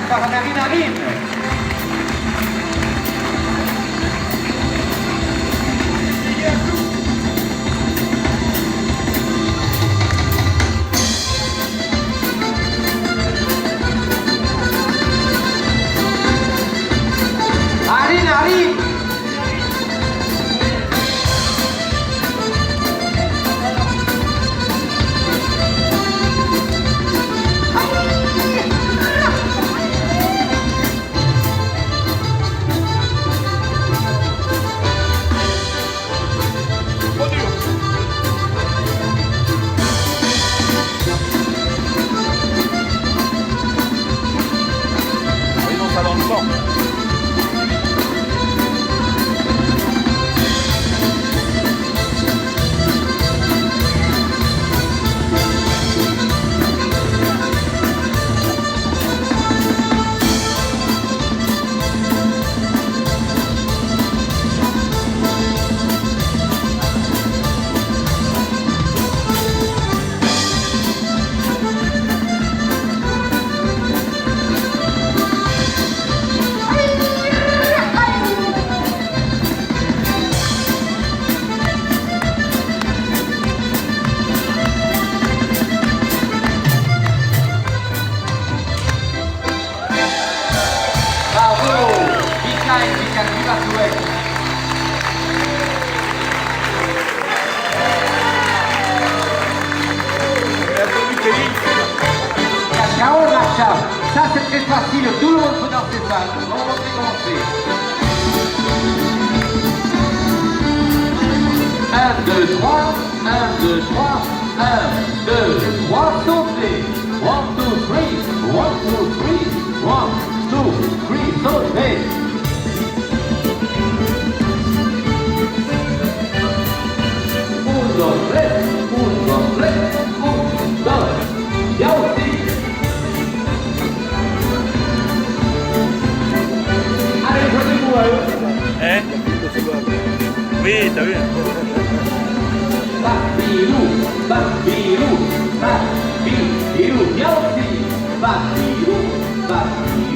par Narine Narine. Narine Narine. Dans le sang. Ça c'est très facile, tout le monde peut danser ça. On va montrer comment c'est. 1, 2, 3, 1, 2, 3, 1, 2, 3, sauter. 1, 2, 3, 1, 2, 3, 1, 2, 3, sauter. Un, dos, tres, un, dos, tres, un, dos. Y ahora sí. Hein? Oui, t'as vu? Bambirou, bambirou, bambirou, bien aussi. Bambirou, bambirou.